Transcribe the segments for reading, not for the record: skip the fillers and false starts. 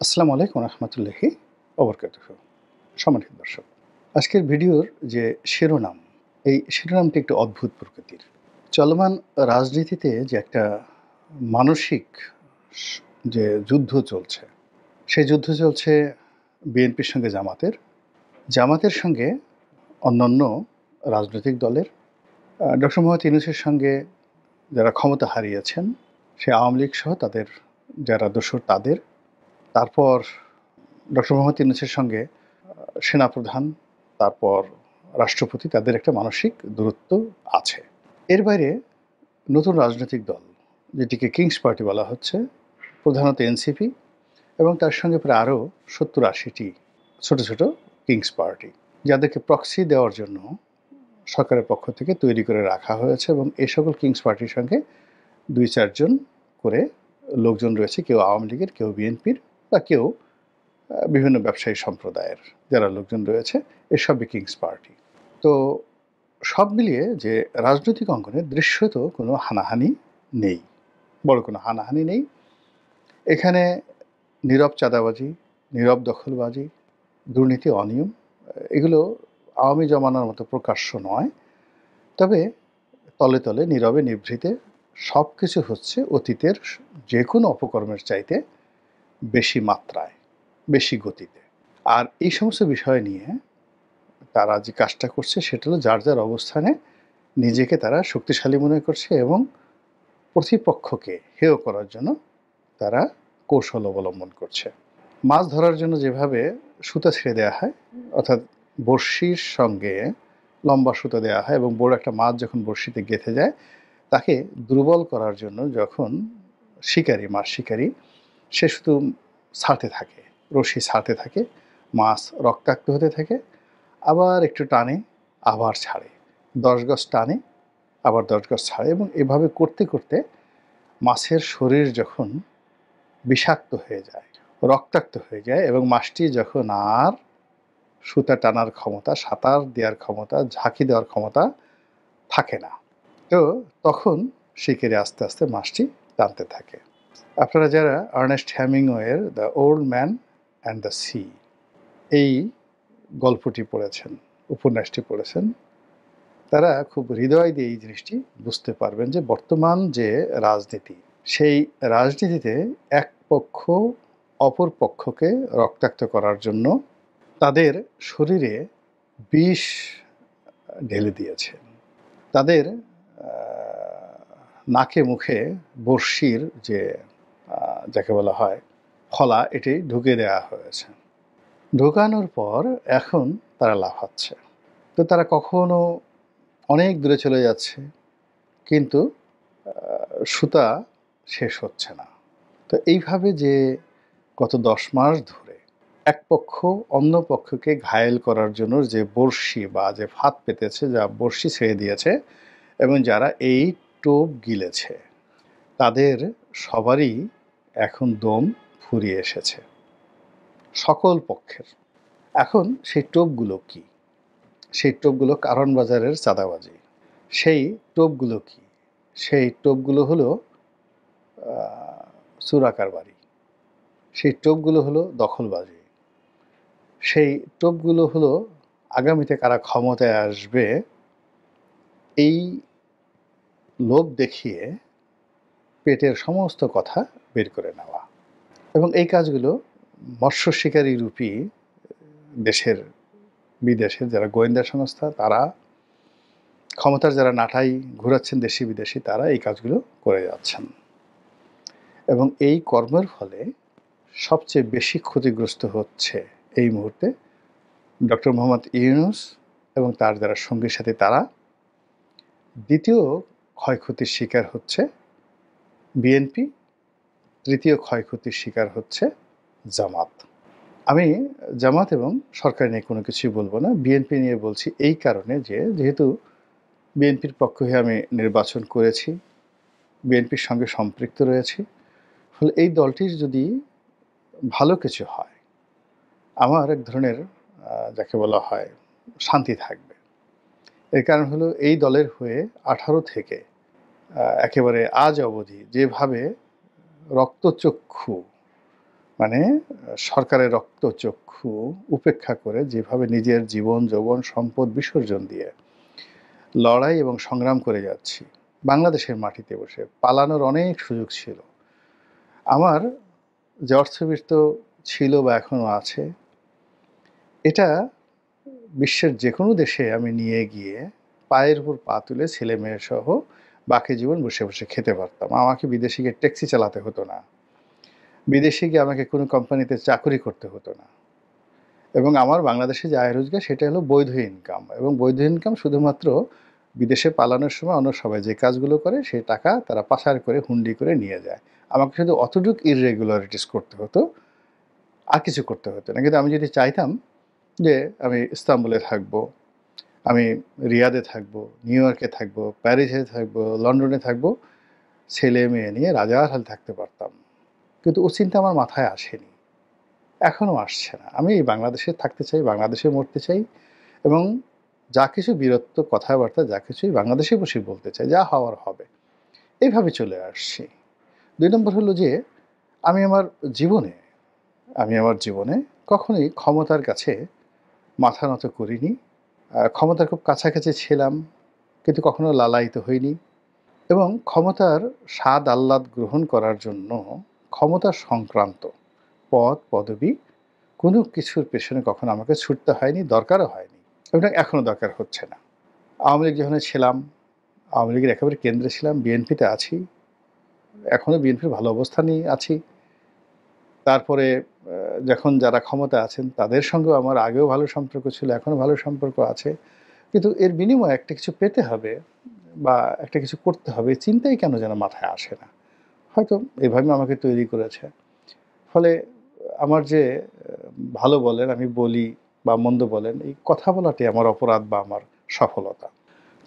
আসসালামু আলাইকুম রহমতুল্লাহি ওবরকাতুহু। সম্মানিত দর্শক, আজকের ভিডিওর যে শিরোনাম, এই শিরোনামটি একটু অদ্ভুত প্রকৃতির। চলমান রাজনীতিতে যে একটা মানসিক স যে যুদ্ধ চলছে, সেই যুদ্ধ চলছে বিএনপির সঙ্গে জামাতের, জামাতের সঙ্গে অন্যান্য রাজনৈতিক দলের, ডক্টর মোহাম্মদ ইউনূসের সঙ্গে যারা ক্ষমতা হারিয়েছেন, সে আওয়ামী লীগ সহ তাদের যারা দোসর তাদের, তারপর ডক্টর মোহাম্মদ ইউনূসের সঙ্গে সেনাপ্রধান, তারপর রাষ্ট্রপতি, তাদের একটা মানসিক দূরত্ব আছে। এর বাইরে নতুন রাজনৈতিক দল, যেটিকে কিংস পার্টি বলা হচ্ছে, প্রধানত এনসিপি এবং তার সঙ্গে প্রায় আরও ৭০-৮০টি ছোট ছোট কিংস পার্টি, যাদেরকে প্রক্সি দেওয়ার জন্য সরকারের পক্ষ থেকে তৈরি করে রাখা হয়েছে। এবং এই সকল কিংস পার্টির সঙ্গে ২-৪ জন করে লোকজন রয়েছে, কেউ আওয়ামী লীগের, কেউ বিএনপির, বা কেউ বিভিন্ন ব্যবসায়ী সম্প্রদায়ের যারা লোকজন রয়েছে, এসবই কিংস পার্টি। তো সব মিলিয়ে যে রাজনৈতিক অঙ্গনে দৃশ্যত কোনো হানাহানি নেই, বড় কোনো হানাহানি নেই। এখানে নীরব চাঁদাবাজি, নীরব দখলবাজি, দুর্নীতি, অনিয়ম, এগুলো আওয়ামী জমানার মতো প্রকাশ্য নয়। তবে তলে তলে, নীরবে নিভৃতে সব কিছু হচ্ছে অতীতের যে কোনো অপকর্মের চাইতে বেশি মাত্রায়, বেশি গতিতে। আর এই সমস্ত বিষয় নিয়ে তারা যে কাজটা করছে সেটা হলো যার যার অবস্থানে নিজেকে তারা শক্তিশালী মনে করছে এবং প্রতিপক্ষকে হেয় করার জন্য তারা কৌশল অবলম্বন করছে। মাছ ধরার জন্য যেভাবে সুতা ছেড়ে দেওয়া হয়, অর্থাৎ বড়শির সঙ্গে লম্বা সুতা দেওয়া হয় এবং বড় একটা মাছ যখন বড়শিতে গেঁথে যায়, তাকে দুর্বল করার জন্য যখন শিকারী, মাছ শিকারী, সে শুধু ছাড়তে থাকে, রশি ছাড়তে থাকে, মাছ রক্তাক্ত হতে থাকে, আবার একটু টানে, আবার ছাড়ে, 10 গজ টানে, আবার 10 গজ ছাড়ে, এবং এভাবে করতে করতে মাছের শরীর যখন বিষাক্ত হয়ে যায়, রক্তাক্ত হয়ে যায়, এবং মাছটি যখন আর সুতা টানার ক্ষমতা, সাঁতার দেওয়ার ক্ষমতা, ঝাঁকি দেওয়ার ক্ষমতা থাকে না, তো তখন শিকারি আস্তে আস্তে মাছটি টানতে থাকে। আপনারা যারা আর্নেস্ট হেমিংওয়ের the old man and the sea এই গল্পটি পড়েছেন, উপন্যাসটি পড়েছেন, তারা খুব হৃদয় দিয়ে এই জিনিসটি বুঝতে পারবেন যে বর্তমান যে রাজনীতি, সেই রাজনীতিতে এক পক্ষ অপর পক্ষকে রক্তাক্ত করার জন্য তাদের শরীরে বিষ ঢেলে দিয়েছে, তাদের নাকে মুখে বড়শির যে যাকে বলা হয় ফলা, এটি ঢুকে দেওয়া হয়েছে। ঢোকানোর পর এখন তারা লাফাচ্ছে। তো তারা কখনো অনেক দূরে চলে যাচ্ছে, কিন্তু সুতা শেষ হচ্ছে না। তো এইভাবে যে গত 10 মাস ধরে এক পক্ষ অন্য পক্ষকে ঘায়েল করার জন্য যে বড়শি বা যে ফাঁদ পেতেছে, যা বড়শি ছেড়ে দিয়েছে, এবং যারা এই টোপ গিলেছে, তাদের সবারই এখন দম ফুরিয়ে এসেছে, সকল পক্ষের। এখন সেই টোপগুলো কি? সেই টোপগুলো কারণ বাজারের চাঁদাবাজি। সেই টোপগুলো কি? সেই টোপগুলো হলো চোরা কারবারি। সেই টোপগুলো হলো দখলবাজি। সেই টোপগুলো হলো আগামীতে কারা ক্ষমতায় আসবে এই লোভ দেখিয়ে পেটের সমস্ত কথা বের করে নেওয়া। এবং এই কাজগুলো মৎস্য শিকারী রূপী দেশের বিদেশের যারা গোয়েন্দা সংস্থা, তারা ক্ষমতার যারা নাঠাই ঘুরাচ্ছেন দেশি বিদেশি, তারা এই কাজগুলো করে যাচ্ছেন। এবং এই কর্মের ফলে সবচেয়ে বেশি ক্ষতিগ্রস্ত হচ্ছে এই মুহূর্তে ডক্টর মোহাম্মদ ইউনূস এবং তার যারা সঙ্গী সাথী, তারা। দ্বিতীয় ক্ষয়ক্ষতির শিকার হচ্ছে বিএনপি, তৃতীয় ক্ষয়ক্ষতির শিকার হচ্ছে জামাত। আমি জামাত এবং সরকার নিয়ে কোনো কিছুই বলবো না, বিএনপি নিয়ে বলছি এই কারণে যে যেহেতু বিএনপির পক্ষ হয়ে আমি নির্বাচন করেছি, বিএনপির সঙ্গে সম্পৃক্ত রয়েছি, ফলে এই দলটির যদি ভালো কিছু হয়, আমার এক ধরনের যাকে বলা হয় শান্তি থাকবে। এর কারণ হলো এই দলের হয়ে 18 থেকে একেবারে আজ অবধি যেভাবে রক্তচক্ষু মানে সরকারের রক্তচক্ষু উপেক্ষা করে যেভাবে নিজের জীবন, যৌবন, সম্পদ বিসর্জন দিয়ে লড়াই এবং সংগ্রাম করে যাচ্ছি বাংলাদেশের মাটিতে বসে, পালানোর অনেক সুযোগ ছিল। আমার যে অর্থবিত্ত ছিল বা এখনো আছে, এটা বিশ্বের যেকোনো দেশে আমি নিয়ে গিয়ে পায়ের উপর পা তুলে ছেলে-মেয়ে সহ বাকি জীবন বসে, বসে খেতে পারতাম। আমাকে বিদেশে গিয়ে ট্যাক্সি চালাতে হতো না। বিদেশে গিয়ে আমাকে কোনো কোম্পানিতে চাকরি করতে হতো না। এবং আমার বাংলাদেশে যে আয় রোজগার সেটা হলো বৈধ ইনকাম, এবং বৈধ ইনকাম শুধুমাত্র বিদেশে পালানোর সময় অন্য সবাই যে কাজগুলো করে সেই টাকা তারা পাচার করে হুন্ডি করে নিয়ে যায়। আমাকে শুধু অতটুকু ইররেগুলারিটিস করতে হতো, আর কিছু করতে হতো না। কিন্তু আমি যদি চাইতাম যে আমি ইস্তাম্বুলে থাকবো, আমি রিয়াদে থাকবো, নিউ ইয়র্কে থাকবো, প্যারিসে থাকবো, লন্ডনে থাকবো, ছেলে মেয়ে নিয়ে রাজার হাল থাকতে পারতাম। কিন্তু ও চিন্তা আমার মাথায় আসেনি, এখনও আসছে না। আমি এই বাংলাদেশে থাকতে চাই, বাংলাদেশে মরতে চাই, এবং যা কিছু বীরত্ব কথাবার্তা যা কিছুই বাংলাদেশে বসে বলতে চাই, যা হওয়ার হবে। এইভাবে চলে আসছি। ২ নম্বর হলো যে আমি আমার জীবনে কখনোই ক্ষমতার কাছে মাথা নত করিনি। ক্ষমতার খুব কাছাকাছি ছিলাম, কিন্তু কখনো লালায়িত হইনি, এবং ক্ষমতার স্বাদ আহ্লাদ গ্রহণ করার জন্য ক্ষমতা সংক্রান্ত পদ, পদবি কোনো কিছুর পেছনে কখনো আমাকে ছুটতে হয়নি, দরকারও হয়নি, এবং এখনও দরকার হচ্ছে না। আওয়ামী লীগ যখন ছিলাম, আওয়ামী লীগের একেবারে কেন্দ্রে ছিলাম, বিএনপিতে আছি, এখনও বিএনপির ভালো অবস্থানেই আছি। তারপরে যখন যারা ক্ষমতা আছেন তাদের সঙ্গেও আমার আগেও ভালো সম্পর্ক ছিল, এখনও ভালো সম্পর্ক আছে। কিন্তু এর বিনিময়ে একটা কিছু পেতে হবে বা একটা কিছু করতে হবে, চিন্তাই কেন যেন মাথায় আসে না। হয়তো এভাবে আমাকে তৈরি করেছে। ফলে আমার যে ভালো বলেন, আমি বলি, বা মন্দ বলেন, এই কথা বলাটাই আমার অপরাধ বা আমার সফলতা।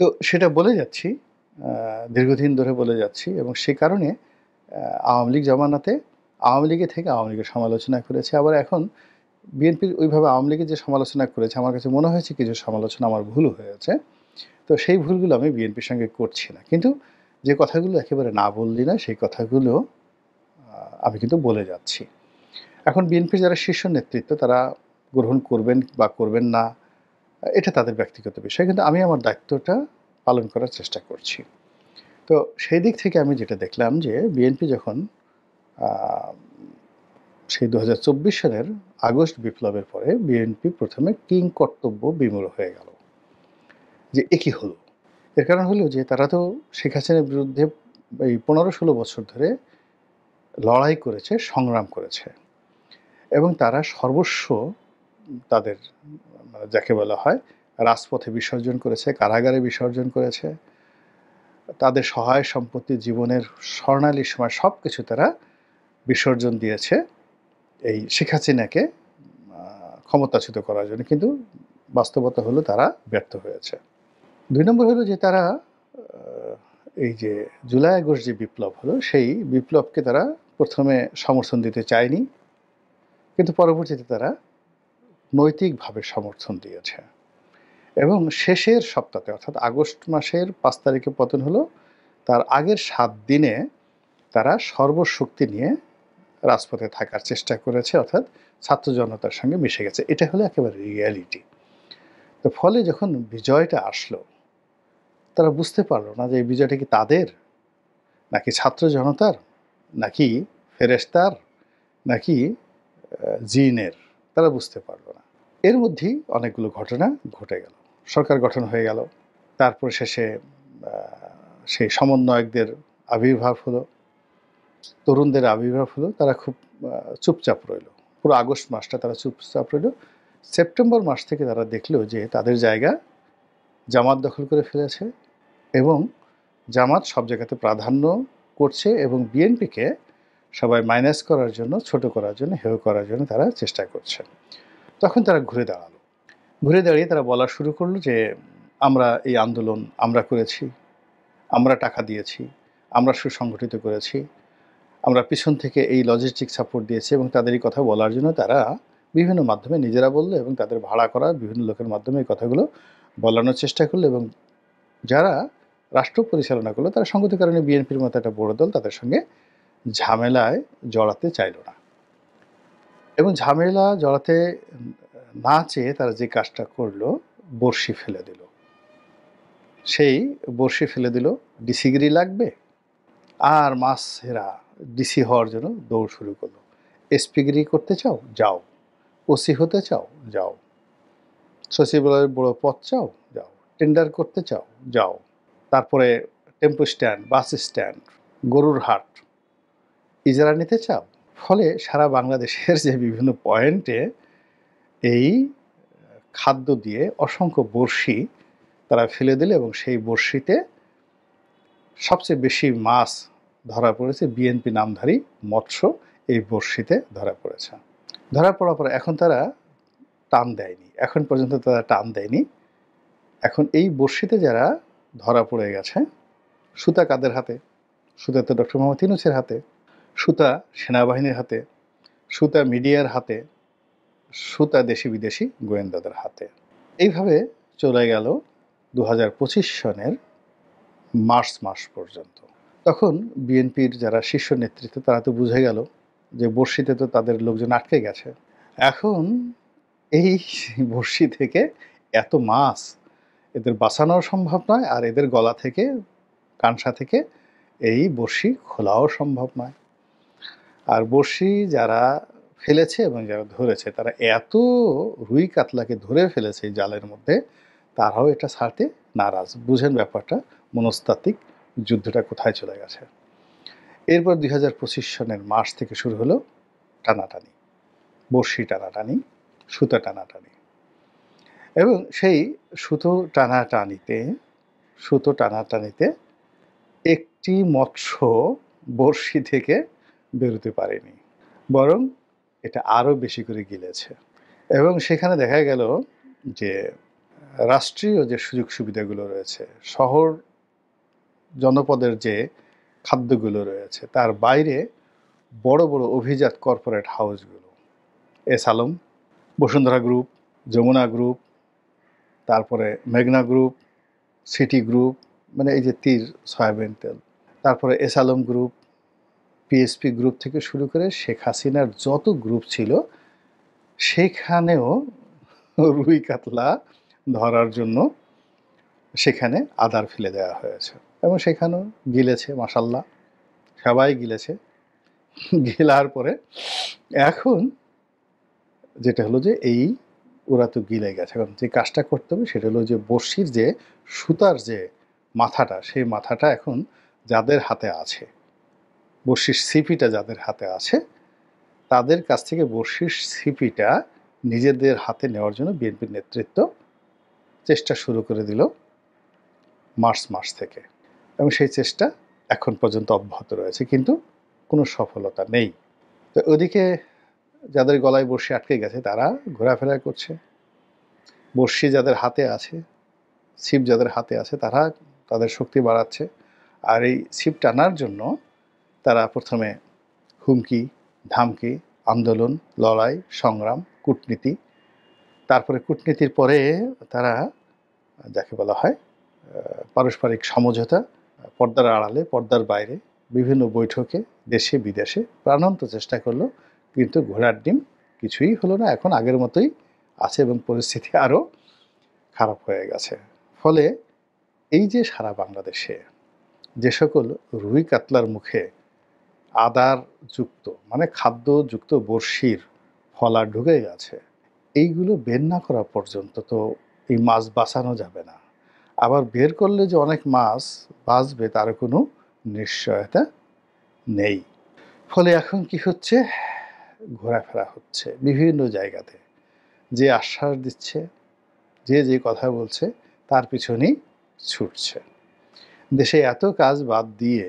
তো সেটা বলে যাচ্ছি, দীর্ঘদিন ধরে বলে যাচ্ছি, এবং সে কারণে আওয়ামী লীগ জমানাতে আওয়ামী লীগে থেকে আওয়ামী লীগের সমালোচনা করেছি। আবার এখন বিএনপির ওইভাবে আওয়ামী লীগের যে সমালোচনা করেছে, আমার কাছে মনে হয়েছে কিছু সমালোচনা আমার ভুল হয়েছে। তো সেই ভুলগুলো আমি বিএনপির সঙ্গে করছি না। কিন্তু যে কথাগুলো একেবারে না বললি না, সেই কথাগুলো আমি কিন্তু বলে যাচ্ছি। এখন বিএনপির যারা শীর্ষ নেতৃত্ব তারা গ্রহণ করবেন বা করবেন না, এটা তাদের ব্যক্তিগত বিষয়। কিন্তু আমি আমার দায়িত্বটা পালন করার চেষ্টা করছি। তো সেই দিক থেকে আমি যেটা দেখলাম যে বিএনপি যখন আ সেই ২০২৪ সালের আগস্ট বিপ্লবের পরে বিএনপি ১ম এ কিংকর্তব্য বিমূঢ় হয়ে গেল। যে এ কি হলো? এর কারণ হলো যে তারা তো শেখ হাসিনার বিরুদ্ধে এই ১৫-১৬ বছর ধরে লড়াই করেছে, সংগ্রাম করেছে, এবং তারা সর্বস্ব তাদের মানে যাকে বলা হয় রাজপথে বিসর্জন করেছে, কারাগারে বিসর্জন করেছে। তাদের সহায় সম্পত্তি, জীবনের স্বর্ণালী সময় সবকিছু তারা বিসর্জন দিয়েছে এই শেখ হাসিনাকে ক্ষমতাচ্যুত করার জন্য। কিন্তু বাস্তবতা হলো তারা ব্যর্থ হয়েছে। ২ নম্বর হলো যে তারা এই যে জুলাই আগস্ট যে বিপ্লব হলো, সেই বিপ্লবকে তারা ১ম এ সমর্থন দিতে চায়নি, কিন্তু পরবর্তীতে তারা নৈতিকভাবে সমর্থন দিয়েছে। এবং শেষের সপ্তাহে অর্থাৎ আগস্ট মাসের ৫ তারিখে পতন হলো, তার আগের ৭ দিনে তারা সর্বশক্তি নিয়ে রাজপথে থাকার চেষ্টা করেছে, অর্থাৎ ছাত্র জনতার সঙ্গে মিশে গেছে। এটা হলো একেবারে রিয়ালিটি। তো ফলে যখন বিজয়টা আসলো, তারা বুঝতে পারল না যে এই বিজয়টা কি তাদের, নাকি ছাত্র জনতার, নাকি ফেরেশতার, নাকি জিনের। তারা বুঝতে পারল না। এর মধ্যেই অনেকগুলো ঘটনা ঘটে গেল। সরকার গঠন হয়ে গেল। তারপর শেষে সেই সমন্বয়কদের আবির্ভাব হলো, তরুণদের আবির্ভাব হলো। তারা খুব চুপচাপ রইল। পুরো আগস্ট মাসটা তারা চুপচাপ রইল। সেপ্টেম্বর মাস থেকে তারা দেখল যে তাদের জায়গা জামাত দখল করে ফেলেছে, এবং জামাত সব জায়গাতে প্রাধান্য করছে, এবং বিএনপিকে সবাই মাইনাস করার জন্য, ছোট করার জন্য, হেয় করার জন্য তারা চেষ্টা করছে। তখন তারা ঘুরে দাঁড়ালো। ঘুরে দাঁড়িয়ে তারা বলা শুরু করলো যে আমরা এই আন্দোলন আমরা করেছি, আমরা টাকা দিয়েছি, আমরা সুসংগঠিত করেছি, আমরা পিছন থেকে এই লজিস্টিক সাপোর্ট দিয়েছি, এবং তাদের এই কথা বলার জন্য তারা বিভিন্ন মাধ্যমে নিজেরা বললো, এবং তাদের ভাড়া করা বিভিন্ন লোকের মাধ্যমে এই কথাগুলো বলানোর চেষ্টা করলো। এবং যারা রাষ্ট্র পরিচালনা করলো তারা সঙ্গত কারণে বিএনপির মতো একটা বড় দল তাদের সঙ্গে ঝামেলায় জড়াতে চাইল না। এবং ঝামেলা জড়াতে না চেয়ে তারা যে কাজটা করলো, বড়শি ফেলে দিল। সেই বড়শি ফেলে দিল, ডিসিগিরি লাগবে, আর মাছেরা ডিসি হওয়ার জন্য দৌড় শুরু করলো। এসপিগিরি করতে চাও, যাও। ওসি হতে চাও, যাও। সচিবালয়ের বড় পদ চাও, যাও। টেন্ডার করতে চাও, যাও। তারপরে টেম্পো স্ট্যান্ড, বাস স্ট্যান্ড, গরুর হাট ইজারা নিতে চাও। ফলে সারা বাংলাদেশের যে বিভিন্ন পয়েন্টে এই খাদ্য দিয়ে অসংখ্য বড়শি তারা ফেলে দিল, এবং সেই বড়শিতে সবচেয়ে বেশি মাছ ধরা পড়েছে বিএনপি নামধারী মৎস্য এই বড়শিতে ধরা পড়েছে। ধরা পড়ার পরে এখন তারা টান দেয়নি, এখন পর্যন্ত তারা টান দেয়নি। এখন এই বড়শিতে যারা ধরা পড়ে গেছে, সুতা কাদের হাতে? সুতা তো ডক্টর মোহাম্মদ ইউনূসের হাতে, সুতা সেনাবাহিনীর হাতে, সুতা মিডিয়ার হাতে, সুতা দেশি বিদেশি গোয়েন্দাদের হাতে। এইভাবে চলে গেল 2025 সনের মার্চ মাস পর্যন্ত। তখন বিএনপির যারা শীর্ষ নেতৃত্ব তারা তো বুঝে গেল যে বড়শিতে তো তাদের লোকজন আটকে গেছে। এখন এই বড়শি থেকে এত মাছ এদের বাঁচানো সম্ভব নয়, আর এদের গলা থেকে, কানসা থেকে এই বড়শি খোলাও সম্ভব নয়। আর বড়শি যারা ফেলেছে এবং যারা ধরেছে তারা এত রুই কাতলাকে ধরে ফেলেছে এই জালের মধ্যে, তারাও এটা ছাড়তে নারাজ। বুঝেন ব্যাপারটা, মনস্তাত্ত্বিক যুদ্ধটা কোথায় চলে গেছে। এরপর 2025 সনের মার্চ থেকে শুরু হলো টানাটানি, বড়শি টানাটানি, সুতা টানাটানি। এবং সেই সুতো টানাটানিতে একটি মৎস্য বড়শি থেকে বেরোতে পারেনি, বরং এটা আরও বেশি করে গিলেছে। এবং সেখানে দেখা গেল যে রাষ্ট্রীয় যে সুযোগ সুবিধাগুলো রয়েছে, শহর জনপদের যে খাদ্যগুলো রয়েছে, তার বাইরে বড় বড় অভিজাত কর্পোরেট হাউসগুলো, S Alam, Bashundhara group, Jamuna group, তারপরে মেঘনা গ্রুপ, সিটি গ্রুপ, মানে এই যে তীর সয়াবিন তেল, তারপরে S Alam group, PSP group থেকে শুরু করে শেখ হাসিনার যত গ্রুপ ছিল, সেখানেও রুই কাতলা ধরার জন্য সেখানে আদার ফেলে দেওয়া হয়েছে, এবং সেখানেও গিলেছে, মাশাল্লাহ সবাই গিলেছে। গিলার পরে এখন যেটা হলো যে এই ওরা তো গিলে গেছে, এখন যে কাজটা করতে হবে সেটা হলো যে বড়শির যে সুতার যে মাথাটা, সেই মাথাটা এখন যাদের হাতে আছে, বড়শির সিপিটা যাদের হাতে আছে, তাদের কাছ থেকে বড়শির সিপিটা নিজেদের হাতে নেওয়ার জন্য বিএনপির নেতৃত্ব চেষ্টা শুরু করে দিল মার্চ মাস থেকে, এবং সেই চেষ্টা এখন পর্যন্ত অব্যাহত রয়েছে, কিন্তু কোনো সফলতা নেই। তো ওদিকে যাদের গলায় বড়শি আটকে গেছে তারা ঘোরাফেরা করছে, বড়শি যাদের হাতে আছে, ছিপ যাদের হাতে আছে, তারা তাদের শক্তি বাড়াচ্ছে। আর এই ছিপ টানার জন্য তারা প্রথমে হুমকি, ধামকি, আন্দোলন, লড়াই, সংগ্রাম, কূটনীতি, তারপরে কূটনীতির পরে তারা যাকে বলা হয় পারস্পরিক সমঝোতা, পর্দার আড়ালে, পর্দার বাইরে বিভিন্ন বৈঠকে দেশে বিদেশে প্রাণান্ত চেষ্টা করলো, কিন্তু ঘোড়ার ডিম কিছুই হলো না। এখন আগের মতোই আছে এবং পরিস্থিতি আরও খারাপ হয়ে গেছে। ফলে এই যে সারা বাংলাদেশে যে সকল রুই কাতলার মুখে আদার যুক্ত, মানে খাদ্যযুক্ত বড়শির ফলা ঢুকে গেছে, এইগুলো বের না করা পর্যন্ত তো এই মাছ বাঁচানো যাবে না। আবার বের করলে যে অনেক মাছ বাঁচবে তার কোনো নিশ্চয়তা নেই। ফলে এখন কি হচ্ছে, ঘোরাফেরা হচ্ছে বিভিন্ন জায়গাতে, যে আশ্বাস দিচ্ছে, যে কথা বলছে তার পিছনেই ছুটছে। দেশে এত কাজ বাদ দিয়ে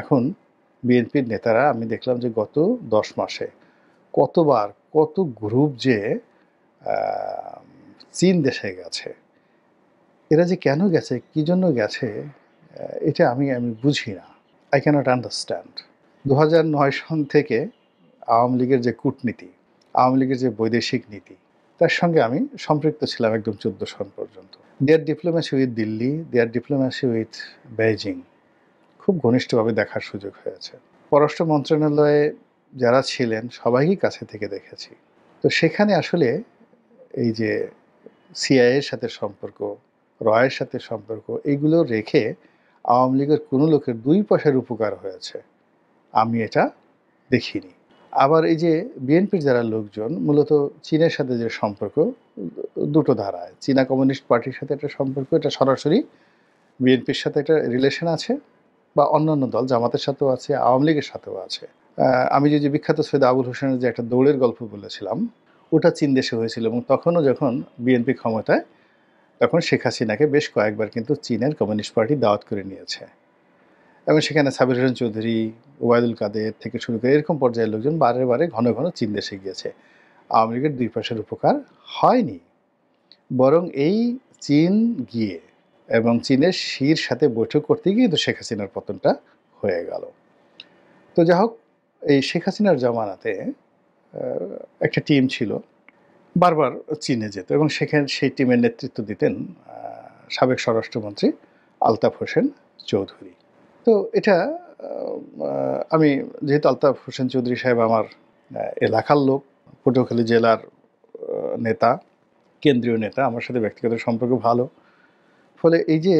এখন বিএনপির নেতারা, আমি দেখলাম যে গত 10 মাসে কতবার কত গ্রুপ যে চীন দেশে গেছে, এরা যে কেন গেছে, কী জন্য গেছে, এটা আমি বুঝি না। I cannot understand. 2009 সন থেকে আওয়ামী লীগের যে কূটনীতি, আওয়ামী লীগের যে বৈদেশিক নীতি, তার সঙ্গে আমি সম্পৃক্ত ছিলাম একদম 14 সন পর্যন্ত। Their diplomacy with Delhi, their diplomacy with Beijing খুব ঘনিষ্ঠভাবে দেখার সুযোগ হয়েছে। পররাষ্ট্র মন্ত্রণালয়ে যারা ছিলেন সবাইই কাছে থেকে দেখেছি। তো সেখানে আসলে এই যে সিআইএর সাথে সম্পর্ক, রয়ের সাথে সম্পর্ক এইগুলো রেখে আওয়ামী লীগের কোনো লোকের ২ পয়সার উপকার হয়েছে আমি এটা দেখিনি। আবার এই যে বিএনপির যারা লোকজন মূলত চীনের সাথে যে সম্পর্ক দুটো ধারায়। চীনা কমিউনিস্ট পার্টির সাথে একটা সম্পর্ক, এটা সরাসরি বিএনপির সাথে একটা রিলেশন আছে বা অন্যান্য দল জামাতের সাথেও আছে, আওয়ামী লীগের সাথেও আছে। আমি যে বিখ্যাত সৈয়দ আবুল হোসেনের যে একটা দৌড়ের গল্প বলেছিলাম, ওটা চীন দেশে হয়েছিল এবং তখনও যখন বিএনপি ক্ষমতায়, তখন শেখ হাসিনাকে বেশ কয়েকবার কিন্তু চীনের কমিউনিস্ট পার্টি দাওয়াত করে নিয়েছে এবং সেখানে সাবির হোসেন চৌধুরী, ওবায়দুল কাদের থেকে শুরু করে এরকম পর্যায়ের লোকজন বারে বারে ঘন ঘন চীন দেশে গিয়েছে। আওয়ামী লীগের ২ পয়সার উপকার হয়নি, বরং এই চীন গিয়ে এবং চীনের শির সাথে বৈঠক করতে গিয়ে কিন্তু শেখ হাসিনার পতনটা হয়ে গেল। তো যাই হোক, এই শেখ হাসিনার জামানাতে একটা টিম ছিল, বারবার চীনে যেত এবং সেই টিমের নেতৃত্ব দিতেন সাবেক স্বরাষ্ট্রমন্ত্রী আলতাফ হোসেন চৌধুরী। তো এটা আমি যেহেতু আলতাফ হোসেন চৌধুরী সাহেব আমার এলাকার লোক, পটুয়াখালী জেলার নেতা, কেন্দ্রীয় নেতা, আমার সাথে ব্যক্তিগত সম্পর্ক ভালো, ফলে এই যে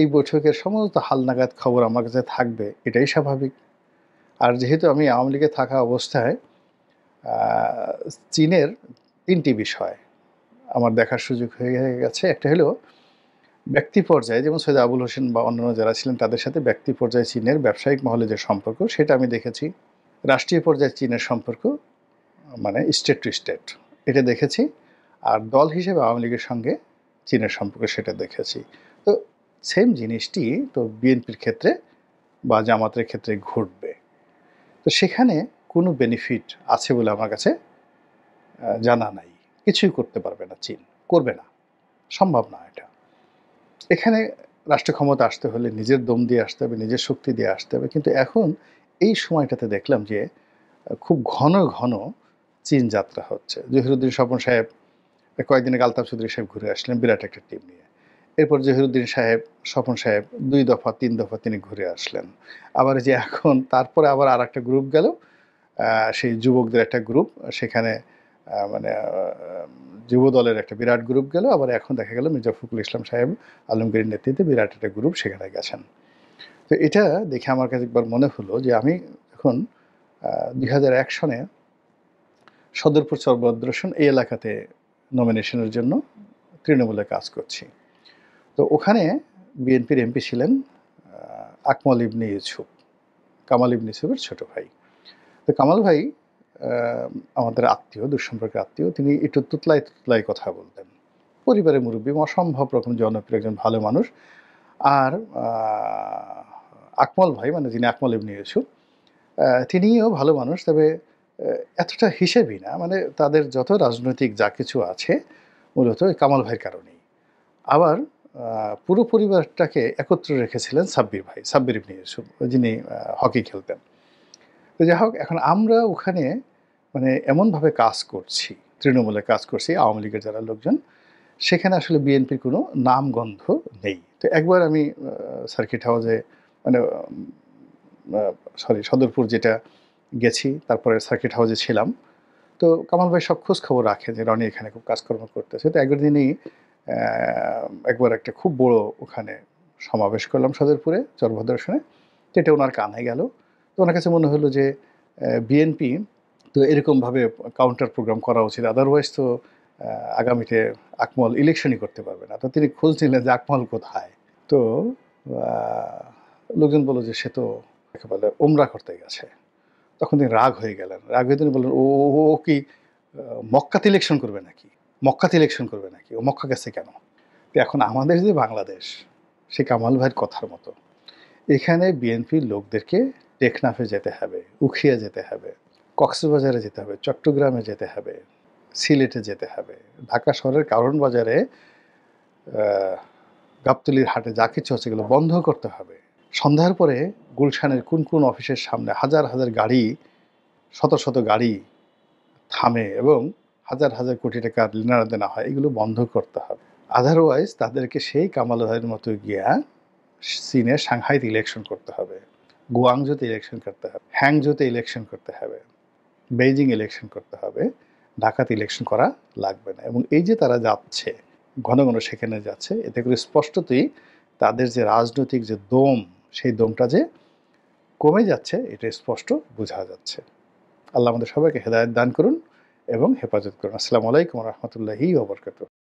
এই বৈঠকের সমস্ত হালনাগাদ খবর আমার কাছে থাকবে এটাই স্বাভাবিক। আর যেহেতু আমি আওয়ামী লীগে থাকা অবস্থায় চীনের ৩টি বিষয় আমার দেখার সুযোগ হয়ে গেছে। একটা হলো ব্যক্তি পর্যায়ে, যেমন সৈয়দ আবুল হোসেন বা অন্যান্য যারা ছিলেন তাদের সাথে ব্যক্তি পর্যায়ে চীনের ব্যবসায়িক মহলে যে সম্পর্ক সেটা আমি দেখেছি। রাষ্ট্রীয় পর্যায়ে চীনের সম্পর্ক মানে স্টেট টু স্টেট এটা দেখেছি। আর দল হিসেবে আওয়ামী লীগের সঙ্গে চীনের সম্পর্ক সেটা দেখেছি। তো সেম জিনিসটি তো বিএনপির ক্ষেত্রে বা জামাতের ক্ষেত্রে ঘটবে। তো সেখানে কোনো বেনিফিট আছে বলে আমার কাছে জানা নাই। কিছুই করতে পারবে না চীন, করবে না, সম্ভব না এটা। এখানে রাষ্ট্র ক্ষমতা আসতে হলে নিজের দম দিয়ে আসতে হবে, নিজের শক্তি দিয়ে আসতে হবে। কিন্তু এখন এই সময়টাতে দেখলাম যে খুব ঘন ঘন চীন যাত্রা হচ্ছে। জহিরুদ্দিন স্বপন সাহেব কয়েকদিন আগে আলতাফ চৌধুরী সাহেব ঘুরে আসলেন বিরাট একটা টিম নিয়ে। এরপর জহিরুদ্দিন সাহেব, স্বপন সাহেব ২ দফা ৩ দফা তিনি ঘুরে আসলেন। আবার এই যে এখন তারপরে আবার আরেকটা গ্রুপ গেল, সেই যুবকদের একটা গ্রুপ, সেখানে মানে যুব দলের একটা বিরাট গ্রুপ গেল। আবার এখন দেখা গেল মির্জা ফখরুল ইসলাম সাহেব আলমগীরের নেতৃত্বে বিরাট একটা গ্রুপ সেখানে গেছেন। তো এটা দেখে আমার কাছে একবার মনে হলো যে আমি এখন ২০০১ সনে সদরপুর চরভদ্রসন এই এলাকাতে নমিনেশনের জন্য তৃণমূলে কাজ করছি। তো ওখানে বিএনপির এমপি ছিলেন আকমল ইবনে ইউসুফ, কামাল ইবনে ইউসুফের ছোট ভাই। তো কামাল ভাই আমাদের আত্মীয়, দুঃসম্পর্কের আত্মীয়। তিনি একটু তুতলায় তুতলায় কথা বলতেন। পরিবারের মুরব্বী, অসম্ভব রকম জনপ্রিয় একজন ভালো মানুষ। আর আকমল ভাই মানে যিনি আকমল ইবনে ইউসুফ, তিনিও ভালো মানুষ, তবে এতটা হিসেবি না। মানে তাদের যত রাজনৈতিক যা কিছু আছে মূলত ওই কামাল ভাইয়ের কারণেই। আবার পুরো পরিবারটাকে একত্রে রেখেছিলেন সাব্বির ভাই, সাব্বির ইবনে ইউসুফ, যিনি হকি খেলতেন। তো যাই হোক, এখন আমরা ওখানে মানে এমনভাবে কাজ করছি, তৃণমূলে কাজ করছি, আওয়ামী লীগের যারা লোকজন, সেখানে আসলে বিএনপির কোনো নামগন্ধ নেই। তো একবার আমি সার্কিট হাউসে মানে সদরপুর যেটা গেছি, তারপরে সার্কিট হাউসে ছিলাম। তো কামাল ভাই সব খোঁজ খবর রাখে যে রনি এখানে খুব কাজকর্ম করতেছে। তো একবার দিনই একবার একটা খুব বড় ওখানে সমাবেশ করলাম সদরপুরে চরভদ্রসনে। তো এটা ওনার কানে গেল। তো ওনার কাছে মনে হলো যে বিএনপি তো এরকমভাবে কাউন্টার প্রোগ্রাম করা উচিত, আদারওয়াইজ তো আগামীতে আকমল ইলেকশনই করতে পারবে না। তো তিনি খোঁজ নিলেন যে আকমল কোথায়। তো লোকজন বলল যে সে তো একেবারে ওমরা করতে গেছে। তখন তিনি রাগ হয়ে গেলেন। রাগ হয়ে তিনি বললেন, ও ও ও কি মক্কাতে ইলেকশন করবে নাকি? মক্কাতে ইলেকশন করবে নাকি? ও মক্কা গেছে কেন? তো এখন আমাদের যে বাংলাদেশ, সে কামাল ভাইয়ের কথার মতো। এখানে বিএনপির লোকদেরকে টেকনাফে যেতে হবে, উখিয়া যেতে হবে, কক্সবাজারে যেতে হবে, চট্টগ্রামে যেতে হবে, সিলেটে যেতে হবে। ঢাকা শহরের কারণ বাজারে গাবতলীর হাটে যা কিছু আছে এগুলো বন্ধ করতে হবে। সন্ধ্যার পরে গুলশানের কোন কোন অফিসের সামনে হাজার হাজার গাড়ি, শত শত গাড়ি থামে এবং হাজার হাজার কোটি টাকার লেনাদেনা হয়, এগুলো বন্ধ করতে হবে। আদারওয়াইজ তাদেরকে সেই কামাল ভাইয়ের মতো গিয়া চীনে সাংহাইতে ইলেকশন করতে হবে, গুয়াংজোতে ইলেকশন করতে হবে, হ্যাংজোতে ইলেকশন করতে হবে। বেইজিং ইলেকশন করতে হবে, ঢাকাতে ইলেকশন করা লাগবে না। এবং এই যে তারা যাচ্ছে, ঘন ঘন সেখানে যাচ্ছে, এতে করে স্পষ্টতই তাদের যে রাজনৈতিক যে দম, সেই দমটা যে কমে যাচ্ছে এটা স্পষ্ট বোঝা যাচ্ছে। আল্লাহ আমাদের সবাইকে হেদায়েত দান করুন এবং হেফাজত করুন। আসসালামু আলাইকুম ওয়া রাহমাতুল্লাহি ওয়া বারাকাতুহু।